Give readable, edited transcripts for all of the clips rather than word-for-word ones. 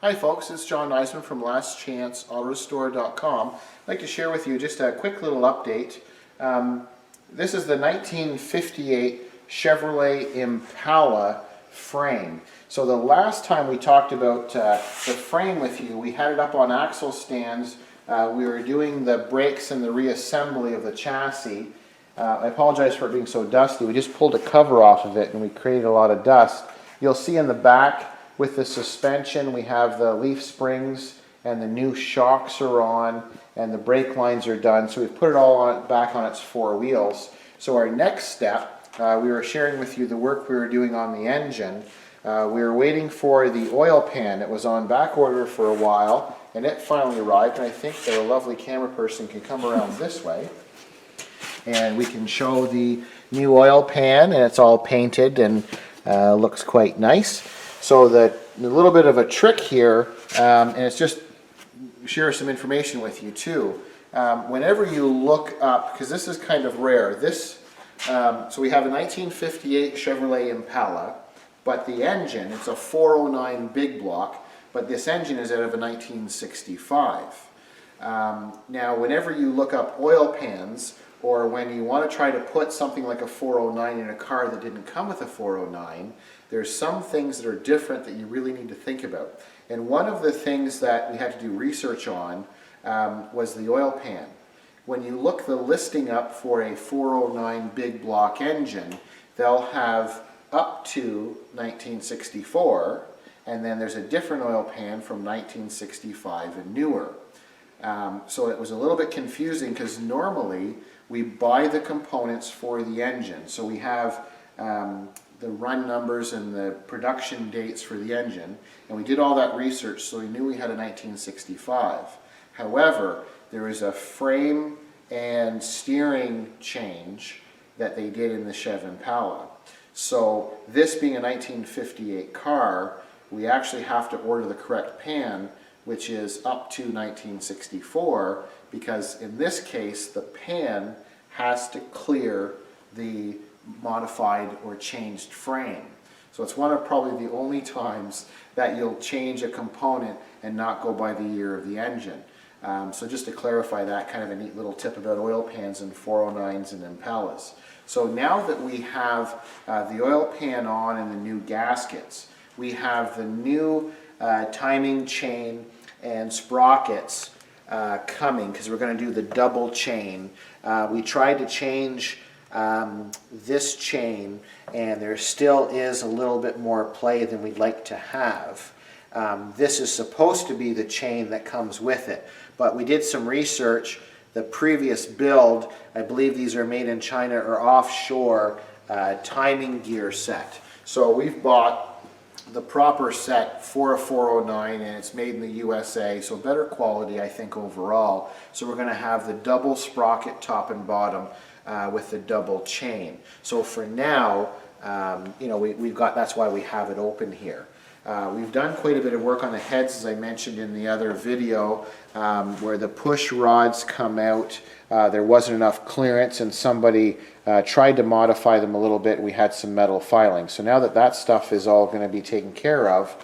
Hi folks, it's John Nizman from lastchanceautorestore.com. I'd like to share with you just a quick little update. This is the 1958 Chevrolet Impala frame. So the last time we talked about the frame with you, we had it up on axle stands. We were doing the brakes and the reassembly of the chassis. I apologize for it being so dusty. We just pulled a cover off of it and we created a lot of dust. You'll see in the back with the suspension we have the leaf springs and the new shocks are on and the brake lines are done. So we've put it all on, back on its four wheels. So our next step, we were sharing with you the work we were doing on the engine. We were waiting for the oil pan. It was on back order for a while and it finally arrived, and I think that a lovely camera person can come around this way and we can show the new oil pan, and it's all painted and looks quite nice. So the little bit of a trick here, and it's just share some information with you too. Whenever you look up, because this is kind of rare, so we have a 1958 Chevrolet Impala, but the engine, it's a 409 big block, but this engine is out of a 1965. Now whenever you look up oil pans, or when you want to try to put something like a 409 in a car that didn't come with a 409, there's some things that are different that you really need to think about. And one of the things that we had to do research on was the oil pan. When you look the listing up for a 409 big block engine, they'll have up to 1964, and then there's a different oil pan from 1965 and newer. So it was a little bit confusing because normally we buy the components for the engine. So we have the run numbers and the production dates for the engine, and we did all that research, so we knew we had a 1965. However, there is a frame and steering change that they did in the Chevy Impala. So this being a 1958 car, we actually have to order the correct pan, which is up to 1964, because in this case the pan has to clear the modified or changed frame. So it's one of probably the only times that you'll change a component and not go by the year of the engine. So just to clarify that, kind of a neat little tip about oil pans and 409s and Impalas. So now that we have the oil pan on and the new gaskets, we have the new timing chain and sprockets coming, because we're going to do the double chain. We tried to change this chain, and there still is a little bit more play than we'd like to have. This is supposed to be the chain that comes with it, but we did some research. The previous build, I believe these are made in China or offshore, timing gear set. So we've bought the proper set for a 409, and it's made in the USA, so better quality I think overall. So we're going to have the double sprocket top and bottom with the double chain. So for now, you know, we've got, that's why we have it open here. We've done quite a bit of work on the heads, as I mentioned in the other video, where the push rods come out. There wasn't enough clearance, and somebody tried to modify them a little bit. We had some metal filing. So now that that stuff is all going to be taken care of,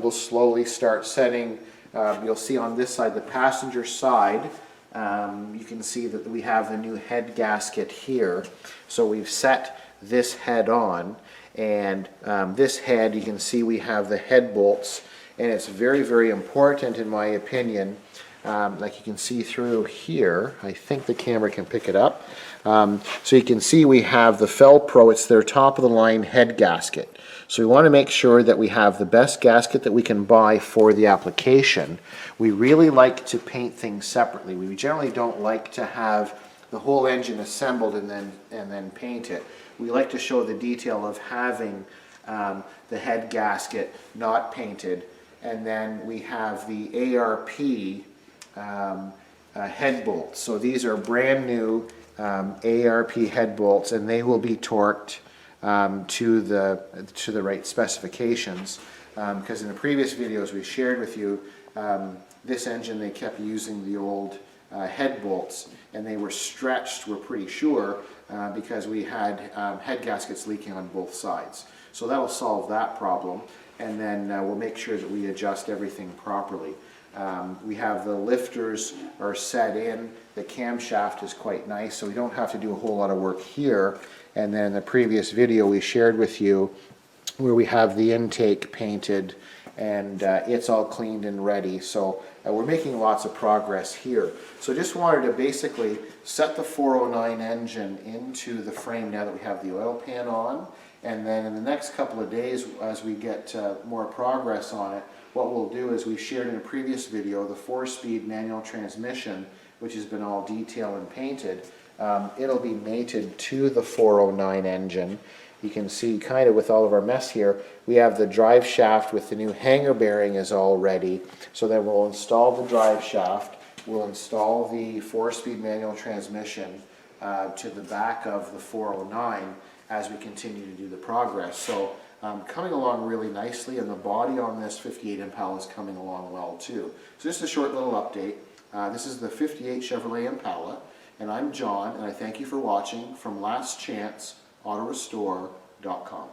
we'll slowly start setting. You'll see on this side, the passenger side, you can see that we have the new head gasket here. So we've set this head on, and this head, you can see we have the head bolts, and it's very, very important in my opinion. Like you can see through here, I think the camera can pick it up. So you can see we have the Felpro, it's their top of the line head gasket. So we want to make sure that we have the best gasket that we can buy for the application. We really like to paint things separately. We generally don't like to have the whole engine assembled and then paint it. We like to show the detail of having the head gasket not painted, and then we have the ARP head bolts. So these are brand new ARP head bolts, and they will be torqued to the right specifications, because in the previous videos we shared with you, this engine, they kept using the old head bolts, and they were stretched, we're pretty sure, because we had head gaskets leaking on both sides. So that'll solve that problem, and then we'll make sure that we adjust everything properly. We have the lifters are set in, the camshaft is quite nice, so we don't have to do a whole lot of work here. And then in the previous video we shared with you where we have the intake painted, and it's all cleaned and ready. So we're making lots of progress here. So just wanted to basically set the 409 engine into the frame now that we have the oil pan on, and then in the next couple of days as we get more progress on it, what we'll do is we shared in a previous video the 4-speed manual transmission, which has been all detailed and painted. It'll be mated to the 409 engine. You can see kind of with all of our mess here, we have the drive shaft with the new hanger bearing is all ready. So then we'll install the drive shaft, we'll install the 4-speed manual transmission to the back of the 409 as we continue to do the progress. So coming along really nicely, and the body on this 58 Impala is coming along well too. So just a short little update. This is the 58 Chevrolet Impala, and I'm John, and I thank you for watching from lastchanceautorestore.com.